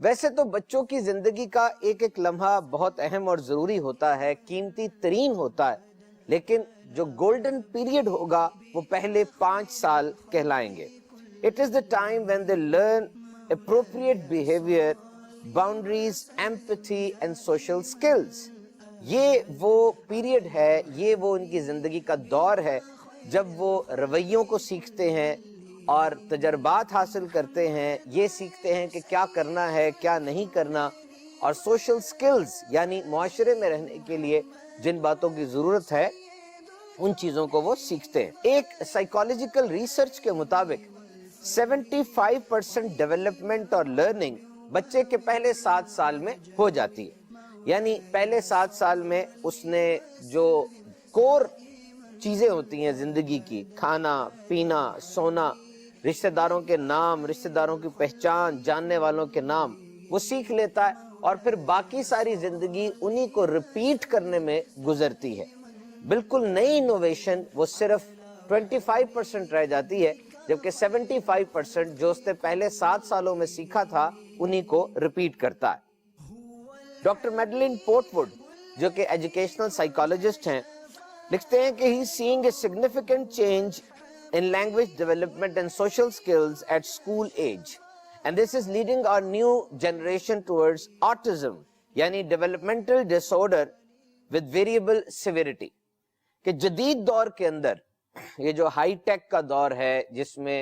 ویسے تو بچوں کی زندگی کا ایک ایک لمحہ بہت اہم اور ضروری ہوتا ہے، قیمتی ترین ہوتا ہے، لیکن جو گولڈن پیریڈ ہوگا وہ پہلے 5 سال کہلائیں گے۔ It is the time when they learn appropriate behavior, boundaries, empathy and social skills۔ یہ وہ پیریڈ ہے، یہ وہ ان کی زندگی کا دور ہے جب وہ رویوں کو سیکھتے ہیں اور تجربات حاصل کرتے ہیں، یہ سیکھتے ہیں کہ کیا کرنا ہے کیا نہیں کرنا، اور سوشل سکلز یعنی معاشرے میں رہنے کے لیے جن باتوں کی ضرورت ہے ان چیزوں کو وہ سیکھتے ہیں۔ ایک سائیکالوجیکل ریسرچ کے مطابق 75% ڈیولپمنٹ اور لرننگ بچے کے پہلے 7 سال میں ہو جاتی ہے، یعنی پہلے 7 سال میں اس نے جو کور چیزیں ہوتی ہیں زندگی کی، کھانا پینا سونا، رشتہ داروں کے نام، رشتہ داروں کی پہچان، جاننے والوں کے نام، وہ سیکھ لیتا ہے اور پھر باقی ساری زندگی انہی کو ریپیٹ کرنے میں گزرتی ہے۔ بالکل نئی انوویشن وہ صرف 25% رہ جاتی ہے، جبکہ 75% جو اس نے پہلے 7 سالوں میں سیکھا تھا انہی کو ریپیٹ کرتا ہے۔ ڈاکٹر میڈلین پورٹ وڈ جو کہ ایجوکیشنل سائیکالوجسٹ ہیں، لکھتے ہیں کہ he seeing a significant change in language development and social skills at school age, and this is leading our new generation towards autism یعنی developmental disorder with variable severity۔ کہ جدید دور کے اندر یہ جو ہائی ٹیک کا دور ہے جس میں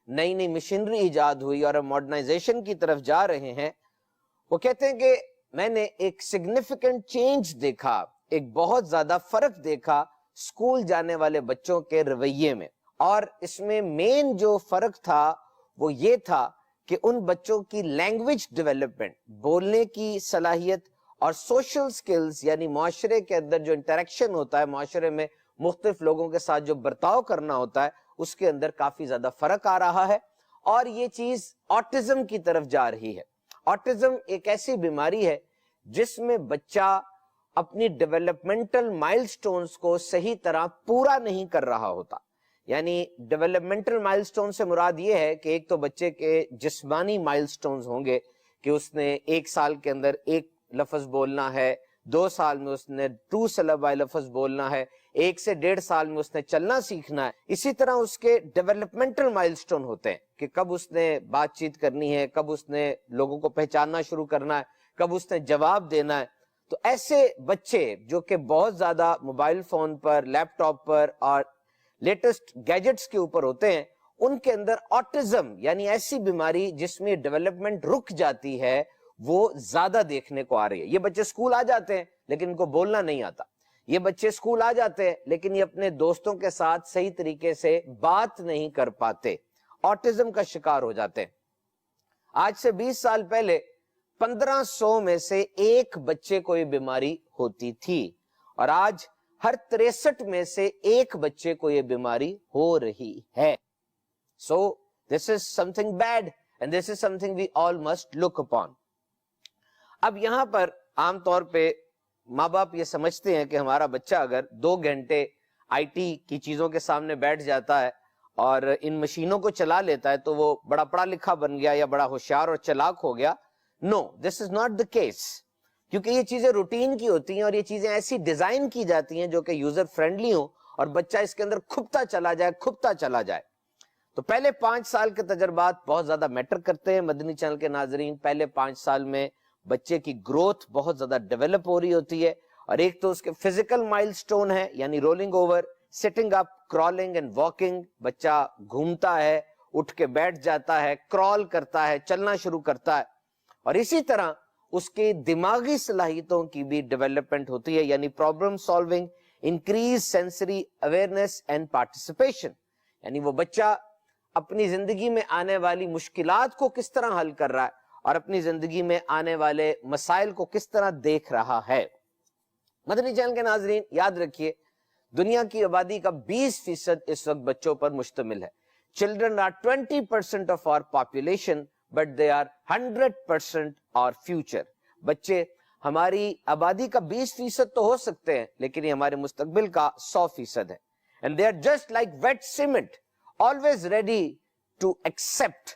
نئی نئی مشینری ایجاد ہوئی اور ہم ماڈرنائزیشن کی طرف جا رہے ہیں، وہ کہتے ہیں کہ میں نے ایک سگنیفیکنٹ چینج دیکھا، ایک بہت زیادہ فرق دیکھا اسکول جانے والے بچوں کے رویے میں، اور اس میں مین جو فرق تھا وہ یہ تھا کہ ان بچوں کی لینگویج ڈیولپمنٹ، بولنے کی صلاحیت، اور سوشل سکلز یعنی معاشرے کے اندر جو انٹریکشن ہوتا ہے، معاشرے میں مختلف لوگوں کے ساتھ جو برتاؤ کرنا ہوتا ہے، اس کے اندر کافی زیادہ فرق آ رہا ہے، اور یہ چیز آٹزم کی طرف جا رہی ہے۔ آٹزم ایک ایسی بیماری ہے جس میں بچہ اپنی ڈیولپمنٹل مائلسٹونز کو صحیح طرح پورا نہیں کر رہا ہوتا۔ یعنی ڈیولپمنٹل مائلسٹون سے مراد یہ ہے کہ ایک تو بچے کے جسمانی مائلسٹونز ہوں گے کہ اس نے 1 سال کے اندر 1 لفظ بولنا ہے، 2 سال میں اس نے 2 syllable لفظ بولنا ہے، 1 سے 1.5 سال میں اس نے چلنا سیکھنا ہے۔ اسی طرح اس کے ڈیولپمنٹل مائلسٹون ہوتے ہیں کہ کب اس نے بات چیت کرنی ہے، کب اس نے لوگوں کو پہچاننا شروع کرنا ہے، کب اس نے جواب دینا ہے۔ تو ایسے بچے جو کہ بہت زیادہ موبائل فون پر، لیپ ٹاپ پر اور لیٹسٹ گیجٹس کے اوپر ہوتے ہیں، ان کے اندر آٹزم یعنی ایسی بیماری جس میں ڈیولپمنٹ رک جاتی ہے وہ زیادہ دیکھنے کو آ رہی ہے۔ یہ بچے اسکول آ جاتے ہیں لیکن ان کو بولنا نہیں آتا، یہ بچے اسکول آ جاتے ہیں لیکن یہ اپنے دوستوں کے ساتھ صحیح طریقے سے بات نہیں کر پاتے، آٹزم کا شکار ہو جاتے ہیں۔ آج سے 20 سال پہلے 1500 میں سے 1 بچے کو یہ بیماری ہوتی تھی، اور آج ہر 63 میں سے 1 بچے کو یہ بیماری ہو رہی ہے۔ So this is something bad and this is something we all must look upon۔ اب یہاں پر عام طور پہ ماں باپ یہ سمجھتے ہیں کہ ہمارا بچہ اگر 2 گھنٹے آئی ٹی کی چیزوں کے سامنے بیٹھ جاتا ہے اور ان مشینوں کو چلا لیتا ہے تو وہ بڑا پڑھا لکھا بن گیا یا بڑا ہوشیار اور چلاک ہو گیا۔ No, this is not the case، کیونکہ یہ چیزیں روٹین کی ہوتی ہیں اور یہ چیزیں ایسی ڈیزائن کی جاتی ہیں جو کہ یوزر فرینڈلی ہوں اور بچہ اس کے اندر کھپتا چلا جائے۔ تو پہلے 5 سال کے تجربات بہت زیادہ میٹر کرتے ہیں مدنی چینل کے ناظرین۔ پہلے 5 سال میں بچے کی گروتھ بہت زیادہ ڈیولپ ہو رہی ہوتی ہے، اور ایک تو اس کے فزیکل مائلسٹون ہے یعنی rolling over, sitting up, crawling and walking, بچہ گھومتا ہے، اٹھ کے بیٹھ جاتا ہے، کرال کرتا ہے، چلنا شروع کرتا ہے، اور اسی طرح اس کے دماغی صلاحیتوں کی بھی ڈیولپمنٹ ہوتی ہے یعنی problem solving, increase sensory awareness and participation, یعنی وہ بچہ اپنی زندگی میں آنے والی مشکلات کو کس طرح حل کر رہا ہے اور اپنی زندگی میں آنے والے مسائل کو کس طرح دیکھ رہا ہے۔ مدنی چینل کے ناظرین یاد رکھیے، دنیا کی آبادی کا 20% اس وقت بچوں پر مشتمل ہے۔ Children are 20% of our population, but they are 100% our future۔ بچے ہماری آبادی کا 20% تو ہو سکتے ہیں لیکن یہ ہمارے مستقبل کا 100% ہے۔ And they are just like wet cement, always ready to accept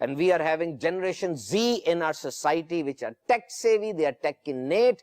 and we are having generation Z in our society which are tech savvy, they are tech innate।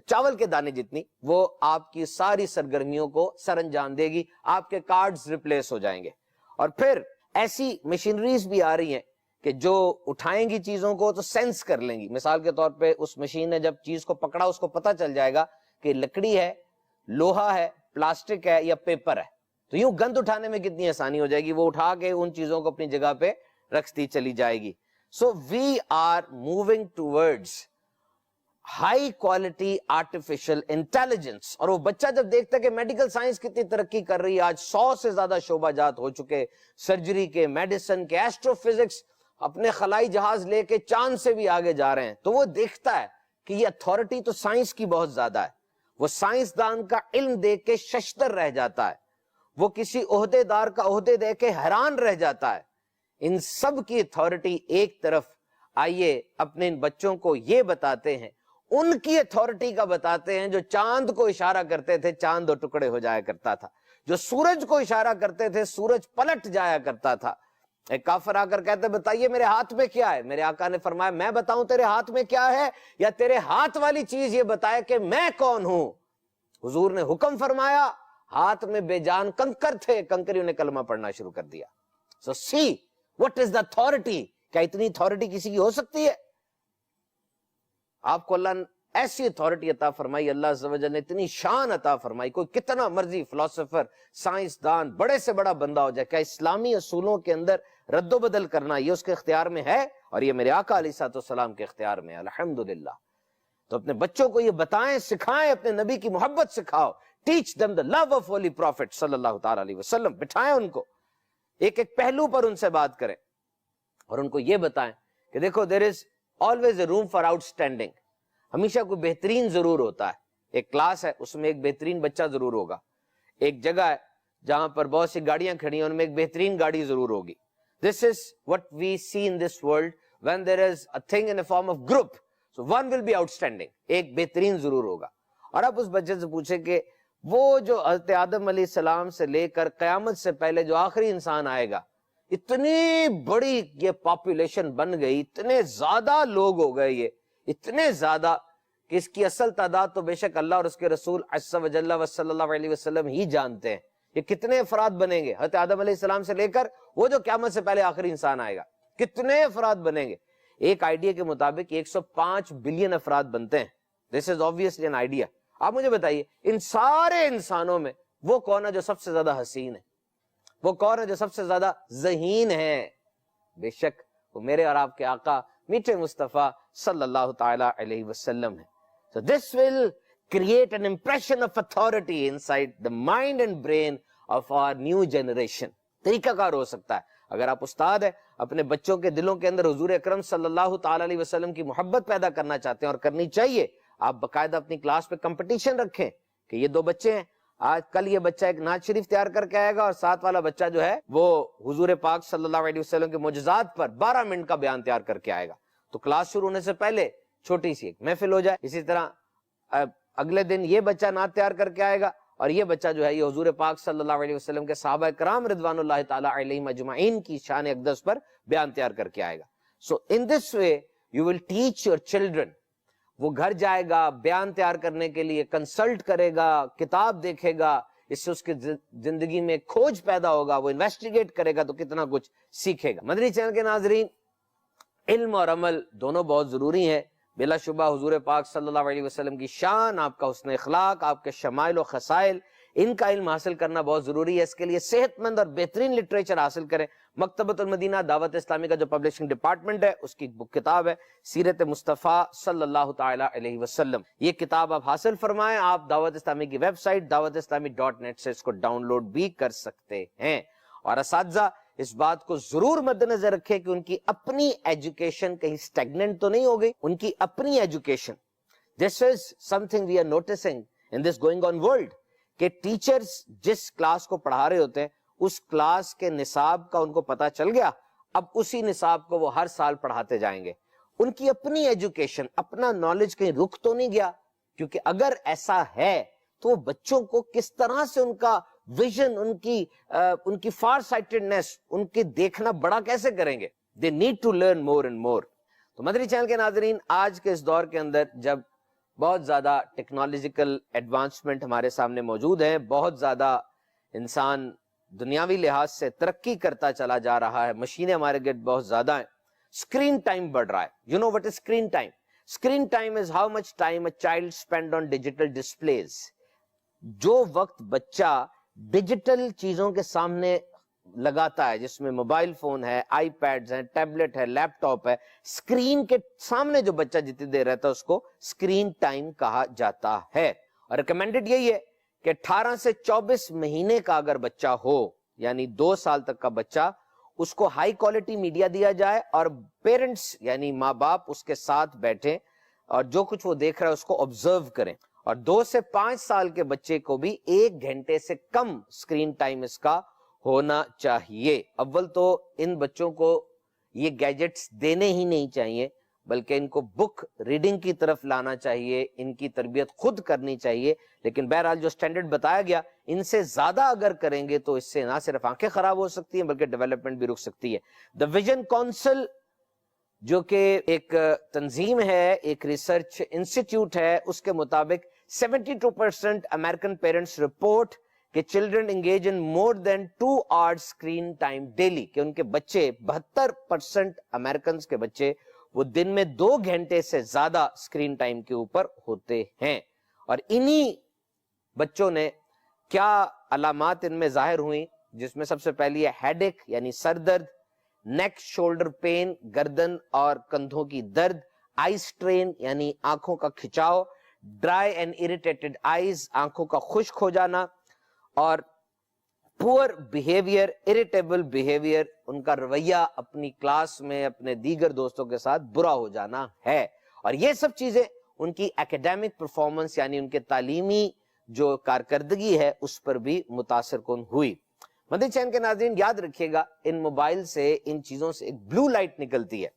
چاول کے دانے جتنی، وہ آپ کی ساری سرگرمیوں کو سر انجام دے گی، آپ کے کارڈز ریپلیس ہو جائیں گے۔ اور پھر ایسی مشینریز بھی آ رہی ہیں کہ جو اٹھائیں گی چیزوں کو تو سینس کر لیں گی۔ مثال کے طور پہ اس مشین نے جب چیز کو پکڑا، اس کو پتہ چل جائے گا کہ لکڑی ہے، لوہا ہے، پلاسٹک ہے یا پیپر ہے، تو یوں گند اٹھانے میں کتنی آسانی ہو جائے گی، وہ اٹھا کے ان چیزوں کو اپنی جگہ پہ رکھتی چلی جائے گی۔ So we are moving towards high quality artificial intelligence. اور وہ بچہ جب دیکھتا ہے کہ میڈیکل سائنس کتنی ترقی کر رہی ہے، آج 100 سے زیادہ شعبہ جات ہو چکے، سرجری کے، میڈیسن کے، ایسٹرو فزکس، اپنے خلائی جہاز لے کے چاند سے بھی آگے جا رہے ہیں، تو وہ دیکھتا ہے کہ یہ اتھارٹی تو سائنس کی بہت زیادہ ہے۔ وہ سائنسدان کا علم دیکھ کے ششدر رہ جاتا ہے، وہ کسی عہدے دار کا عہدے دے کے حیران رہ جاتا ہے۔ ان سب کی اتھارٹی ایک طرف، آئیے اپنے ان بچوں کو یہ بتاتے ہیں، ان کی اتھارٹی کا بتاتے ہیں، جو چاند کو اشارہ کرتے تھے چاند دو ٹکڑے ہو جایا کرتا تھا، جو سورج کو اشارہ کرتے تھے سورج پلٹ جایا کرتا تھا۔ ایک کافر آ کر کہتے بتائیے میرے ہاتھ میں کیا ہے؟ میرے آقا نے فرمایا میں بتاؤں تیرے ہاتھ میں کیا ہے یا تیرے ہاتھ والی چیز یہ بتائے کہ میں کون ہوں؟ حضور نے حکم فرمایا، ہاتھ میں بے جان کنکر تھے، کنکریوں نے کلمہ پڑھنا شروع کر دیا۔ سو سی what is the authority؟ کیا اتنی اتھارٹی کسی کی ہو سکتی ہے؟ آپ کو اللہ نے ایسی اتھارٹی عطا فرمائی، اللہ عز و جل نے اتنی شان عطا فرمائی، کوئی کتنا مرضی فلسفر، سائنسدان، بڑے سے بڑا بندہ ہو جائے، کیا اسلامی اصولوں کے اندر رد و بدل کرنا یہ اس کے اختیار میں ہے؟ اور یہ میرے آقا علیہ الصلوۃ والسلام کے اختیار میں ہے، الحمدللہ۔ تو اپنے بچوں کو یہ بتائیں، سکھائیں، اپنے نبی کی محبت سکھاؤ، teach them the love of holy prophet صلی اللہ تعالی علیہ وسلم، بٹھائیں ان کو، ایک ایک پہلو پر ان سے بات کریں اور ان کو یہ بتائیں کہ دیکھو there is always a room for outstanding، ہمیشہ کوئی بہترین ضرور ہوتا ہے۔ ایک کلاس ہے، اس میں ایک بہترین بچہ ضرور ہوگا، ایک جگہ ہے جہاں پر بہت سی گاڑیاں کھڑی ہیں، ان میں ایک بہترین گاڑی ضرور ہوگی۔ This is what we see in this world when there is a thing in a form of group, so one will be outstanding، ایک بہترین ضرور ہوگا۔ اور اب اس بچے سے پوچھیں کہ وہ جو حضرت آدم علیہ السلام سے لے کر قیامت سے پہلے جو آخری انسان آئے گا، اتنی بڑی یہ پاپولیشن بن گئی، اتنے زیادہ لوگ ہو گئے، یہ اتنے زیادہ کہ اس کی اصل تعداد تو بے شک اللہ اور اس کے رسول عز و جل و صلی اللہ علیہ وسلم ہی جانتے ہیں۔ یہ کتنے افراد بنیں گے حضرت آدم علیہ السلام سے لے کر وہ جو قیامت سے پہلے آخری انسان آئے گا، کتنے افراد بنیں گے؟ ایک آئیڈیا کے مطابق 105 بلین افراد بنتے ہیں۔ This is obviously an idea۔ آپ مجھے بتائیے ان سارے انسانوں میں وہ کون ہے جو سب سے زیادہ حسین ہے؟ وہ کون ہے جو سب سے زیادہ ذہین ہے؟ بے شک وہ میرے اور آپ کے آقا میٹھے مصطفیٰ صلی اللہ تعالی علیہ وسلم ہے۔ So this will create an impression of authority inside the mind and brain of our new generation۔ طریقہ کار ہو سکتا ہے اگر آپ استاد ہیں، اپنے بچوں کے دلوں کے اندر حضور اکرم صلی اللہ تعالی علیہ وسلم کی محبت پیدا کرنا چاہتے ہیں، اور کرنی چاہیے، آپ باقاعدہ اپنی کلاس پہ کمپٹیشن رکھیں کہ یہ دو بچے ہیں، آج کل یہ بچہ ایک نعت شریف تیار کر کے آئے گا اور ساتھ والا بچہ جو ہے وہ حضور پاک صلی اللہ علیہ وسلم کے معجزات پر 12 منٹ کا بیان تیار کر کے آئے گا۔ تو کلاس شروع ہونے سے پہلے چھوٹی سی ایک محفل ہو جائے۔ اسی طرح اگلے دن یہ بچہ نعت تیار کر کے آئے گا اور یہ بچہ جو ہے یہ حضور پاک صلی اللہ علیہ وسلم کے صحابہ کرام رضوان اللہ تعالی علیہم اجمعین کی شان اقدس پر بیان تیار کر کے آئے گا۔ So in this way you will teach your children. وہ گھر جائے گا، بیان تیار کرنے کے لیے کنسلٹ کرے گا، کتاب دیکھے گا، اس سے اس کی زندگی میں کھوج پیدا ہوگا، وہ انویسٹیگیٹ کرے گا تو کتنا کچھ سیکھے گا۔ مدنی چینل کے ناظرین، علم اور عمل دونوں بہت ضروری ہیں۔ بلا شبہ حضور پاک صلی اللہ علیہ وسلم کی شان، آپ کا حسن اخلاق، آپ کے شمائل و خصائل، ان کا علم حاصل کرنا بہت ضروری ہے۔ اس کے لیے صحت مند اور بہترین لٹریچر حاصل کریں۔ مکتبۃ المدینہ دعوت اسلامی کا جو پبلشنگ ڈپارٹمنٹ ہے اس کی کتاب ہے سیرت مصطفیٰ صلی اللہ تعالی علیہ وسلم۔ یہ کتاب آپ حاصل فرمائیں، آپ دعوت اسلامی کی ویب سائٹ dawat-islami.net سے اس کو ڈاؤن لوڈ بھی کر سکتے ہیں۔ اور اساتذہ اس بات کو ضرور مد نظر رکھیں کہ ان کی اپنی ایجوکیشن کہیں سٹیگننٹ تو نہیں ہو گئی، ان کی اپنی education. This is something we are noticing in this going on world کہ ٹیچرز جس کلاس کو پڑھا رہے ہوتے ہیں اس کلاس کے نصاب کا ان کو پتا چل گیا، اب اسی نصاب کو وہ ہر سال پڑھاتے جائیں گے۔ ان کی اپنی ایجوکیشن، اپنا نالج کہیں رک تو نہیں گیا؟ کیونکہ اگر ایسا ہے تو وہ بچوں کو کس طرح سے ان کا ویژن، ان کی فار سائٹڈنیس، ان کے دیکھنا بڑا کیسے کریں گے؟ they need to learn more and more۔ تو مدری چینل کے ناظرین، آج کے اس دور کے اندر جب بہت زیادہ ٹیکنالوجیکل ایڈوانسمنٹ ہمارے سامنے موجود ہیں, بہت زیادہ انسان دنیاوی لحاظ سے ترقی کرتا چلا جا رہا ہے, مشینیں ہمارے گرد بہت زیادہ ہیں, اسکرین ٹائم بڑھ رہا ہے. You know what is screen time? Screen time is how much time a child spend on digital displays. جو وقت بچہ ڈیجیٹل چیزوں کے سامنے لگاتا ہے, جس میں موبائل فون ہے, آئی پیڈز ہیں, ٹیبلٹ ہے, لیپ ٹاپ ہے, اسکرین کے سامنے جو بچہ جتنی دیر رہتا ہے اس کو اسکرین ٹائم کہا جاتا ہے. اور ریکمینڈڈ یہی ہے کہ 18 سے 24 مہینے کا اگر بچہ ہو, یعنی 2 سال تک کا بچہ, اس کو ہائی کوالٹی میڈیا دیا جائے اور پیرنٹس یعنی ماں باپ اس کے ساتھ بیٹھیں اور جو کچھ وہ دیکھ رہا ہے اس کو آبزرو کریں. اور 2 سے 5 سال کے بچے کو بھی 1 گھنٹے سے کم اسکرین ٹائم اس کا ہونا چاہیے. اول تو ان بچوں کو یہ گیجٹس دینے ہی نہیں چاہیے, بلکہ ان کو بک ریڈنگ کی طرف لانا چاہیے, ان کی تربیت خود کرنی چاہیے. لیکن بہرحال جو سٹینڈرڈ بتایا گیا, ان سے زیادہ اگر کریں گے تو اس سے نہ صرف آنکھیں خراب ہو سکتی ہیں بلکہ ڈیولپمنٹ بھی رک سکتی ہے. دا ویژن کونسل جو کہ ایک تنظیم ہے, ایک ریسرچ انسٹیٹیوٹ ہے, اس کے مطابق 72% امریکن پیرنٹس رپورٹ کہ children engage in more than 2 hours screen time daily, کہ ان کے بچے 72% امریکنز کے بچے وہ دن میں 2 گھنٹے سے زیادہ اسکرین ٹائم کے اوپر ہوتے ہیں. اور انہی بچوں نے کیا علامات ان میں ظاہر ہوئی, جس میں سب سے پہلی ہے ہیڈ ایک یعنی سر درد, نیک شولڈر پین گردن اور کندھوں کی درد, آئی سٹرین یعنی آنکھوں کا کھچاؤ, ڈرائی اینڈ اریٹیٹڈ آئیز آنکھوں کا خشک ہو جانا, اور پور بیہیویئر اریٹیبل بیہیویئر ان کا رویہ اپنی کلاس میں اپنے دیگر دوستوں کے ساتھ برا ہو جانا ہے. اور یہ سب چیزیں ان کی ایکیڈیمک پرفارمنس یعنی ان کے تعلیمی جو کارکردگی ہے اس پر بھی متاثر کن ہوئی. مدنی چینل کے ناظرین یاد رکھیے گا, ان موبائل سے ان چیزوں سے ایک بلو لائٹ نکلتی ہے.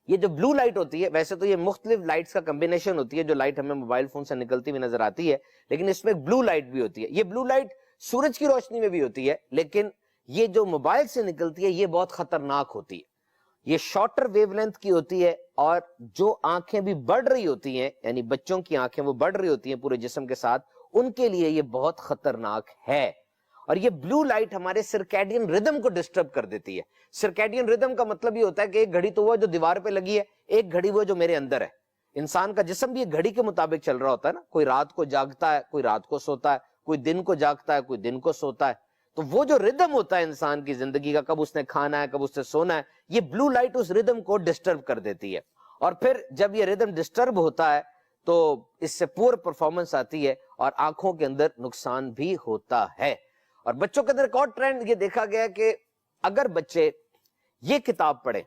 یہ جو بلو لائٹ ہوتی ہے, ویسے تو یہ مختلف لائٹس کا کمبینیشن ہوتی ہے جو لائٹ ہمیں موبائل فون سے نکلتی ہوئی نظر آتی ہے, لیکن اس میں ایک بلو لائٹ بھی ہوتی ہے. یہ بلو لائٹ سورج کی روشنی میں بھی ہوتی ہے, لیکن یہ جو موبائل سے نکلتی ہے یہ بہت خطرناک ہوتی ہے. یہ شارٹر ویو لینتھ کی ہوتی ہے, اور جو آنکھیں بھی بڑھ رہی ہوتی ہیں یعنی بچوں کی آنکھیں وہ بڑھ رہی ہوتی ہیں پورے جسم کے ساتھ, ان کے لیے یہ بہت خطرناک ہے. اور یہ بلو لائٹ ہمارے سرکیڈین ردم کو ڈسٹرب کر دیتی ہے. سرکیڈین ردم کا مطلب یہ ہوتا ہے کہ ایک گھڑی تو وہ جو دیوار پہ لگی ہے, ایک گھڑی وہ جو میرے اندر ہے. انسان کا جسم بھی ایک گھڑی کے مطابق چل رہا ہوتا ہے نا, کوئی رات کو جاگتا ہے, کوئی رات کو سوتا ہے, کوئی دن کو جاگتا ہے, کوئی دن کو سوتا ہے. تو وہ جو ردم ہوتا ہے انسان کی زندگی کا, کب اس نے کھانا ہے, کب اس نے سونا ہے, یہ بلو لائٹ اس ردم کو ڈسٹرب کر دیتی ہے. اور پھر جب یہ ردم ڈسٹرب ہوتا ہے تو اس سے پور پرفارمنس آتی ہے اور آنکھوں کے اندر نقصان بھی ہوتا ہے. اور بچوں کے اندر ایک اور ٹرینڈ یہ دیکھا گیا کہ اگر بچے یہ کتاب پڑھیں,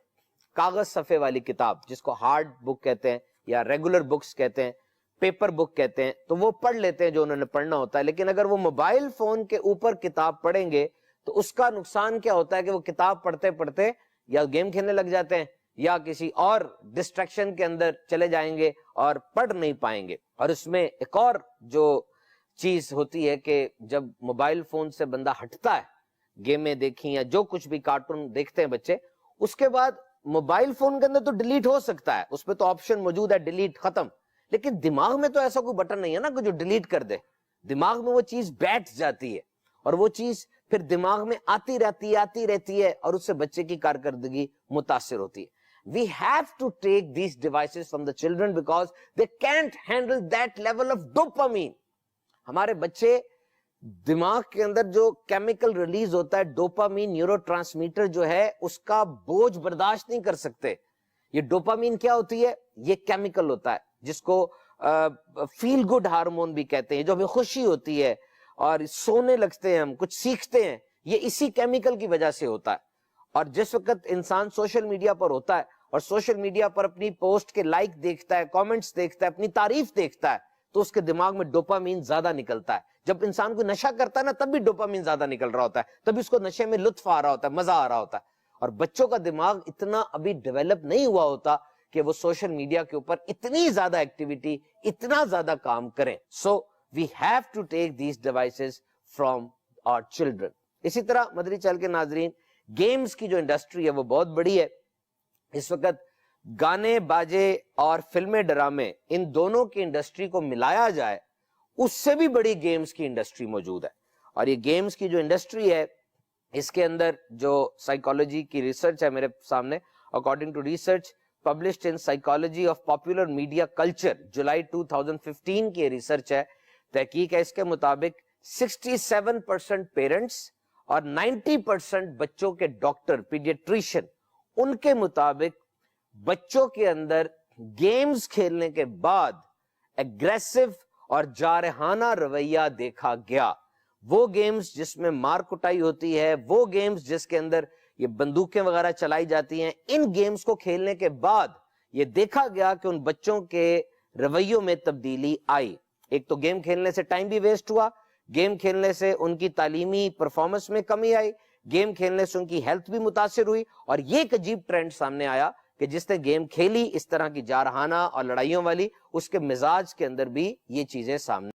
کاغذ صفحے والی کتاب جس کو ہارڈ بک کہتے ہیں یا ریگولر بکس کہتے ہیں, پیپر بک کہتے ہیں, تو وہ پڑھ لیتے ہیں جو انہوں نے پڑھنا ہوتا ہے. لیکن اگر وہ موبائل فون کے اوپر کتاب پڑھیں گے تو اس کا نقصان کیا ہوتا ہے کہ وہ کتاب پڑھتے پڑھتے یا گیم کھیلنے لگ جاتے ہیں یا کسی اور ڈسٹریکشن کے اندر چلے جائیں گے اور پڑھ نہیں پائیں گے. اور اس میں ایک اور جو چیز ہوتی ہے کہ جب موبائل فون سے بندہ ہٹتا ہے, گیمیں دیکھیں یا جو کچھ بھی کارٹون دیکھتے ہیں بچے, اس کے بعد موبائل فون کے اندر تو ڈیلیٹ ہو سکتا ہے, اس پہ تو آپشن موجود ہے ڈیلیٹ ختم, لیکن دماغ میں تو ایسا کوئی بٹن نہیں ہے نا کہ جو ڈیلیٹ کر دے. دماغ میں وہ چیز بیٹھ جاتی ہے اور وہ چیز پھر دماغ میں آتی رہتی ہے اور اس سے بچے کی کارکردگی متاثر ہوتی ہے. We have to take these devices from the children because they can't handle that level of dopamine. ہمارے بچے دماغ کے اندر جو کیمیکل ریلیز ہوتا ہے ڈوپامین نیورو ٹرانسمیٹر جو ہے اس کا بوجھ برداشت نہیں کر سکتے. یہ ڈوپامین کیا ہوتی ہے؟ یہ کیمیکل ہوتا ہے جس کو فیل گڈ ہارمون بھی کہتے ہیں, جو ہمیں خوشی ہوتی ہے اور سونے لگتے ہیں, ہم کچھ سیکھتے ہیں, یہ اسی کیمیکل کی وجہ سے ہوتا ہے. اور جس وقت انسان سوشل میڈیا پر ہوتا ہے اور سوشل میڈیا پر اپنی پوسٹ کے لائک دیکھتا ہے, کامنٹس دیکھتا ہے, اپنی تعریف دیکھتا ہے, تو اس کے دماغ میں ڈوپامین زیادہ نکلتا ہے. جب انسان کو نشہ کرتا ہے نا تب بھی ڈوپامین زیادہ نکل رہا ہوتا ہے, تب اس کو نشے میں لطف آ رہا ہوتا ہے, مزہ آ رہا ہوتا ہے. اور بچوں کا دماغ اتنا ابھی ڈیولپ نہیں ہوا ہوتا کہ وہ سوشل میڈیا کے اوپر اتنی زیادہ ایکٹیویٹی, اتنا زیادہ کام کریں. So we have to take these devices from our children. اسی طرح مدری چینل کے ناظرین, گیمز کی جو انڈسٹری ہے وہ بہت بڑی ہے. اس وقت گانے باجے اور فلمیں ڈرامے ان دونوں کی انڈسٹری کو ملایا جائے اس سے بھی بڑی گیمز کی انڈسٹری موجود ہے. اور یہ گیمز کی جو انڈسٹری ہے اس کے اندر جو سائیکالوجی کی ریسرچ ہے میرے سامنے, according to research published in psychology of popular media culture, جولائی 2015 کی ریسرچ ہے, تحقیق ہے, اس کے مطابق 67% پیرنٹس اور 90% بچوں کے ڈاکٹر پیڈیٹریشین, ان کے مطابق بچوں کے اندر گیمز کھیلنے کے بعد ایگریسو اور جارحانہ رویہ دیکھا گیا. وہ گیمز جس میں مار کٹائی ہوتی ہے, وہ گیمز جس کے اندر یہ بندوقیں وغیرہ چلائی جاتی ہیں, ان گیمز کو کھیلنے کے بعد یہ دیکھا گیا کہ ان بچوں کے رویوں میں تبدیلی آئی. ایک تو گیم کھیلنے سے ٹائم بھی ویسٹ ہوا, گیم کھیلنے سے ان کی تعلیمی پرفارمنس میں کمی آئی, گیم کھیلنے سے ان کی ہیلتھ بھی متاثر ہوئی, اور یہ ایک عجیب ٹرینڈ سامنے آیا کہ جس نے گیم کھیلی اس طرح کی جارحانہ اور لڑائیوں والی, اس کے مزاج کے اندر بھی یہ چیزیں سامنے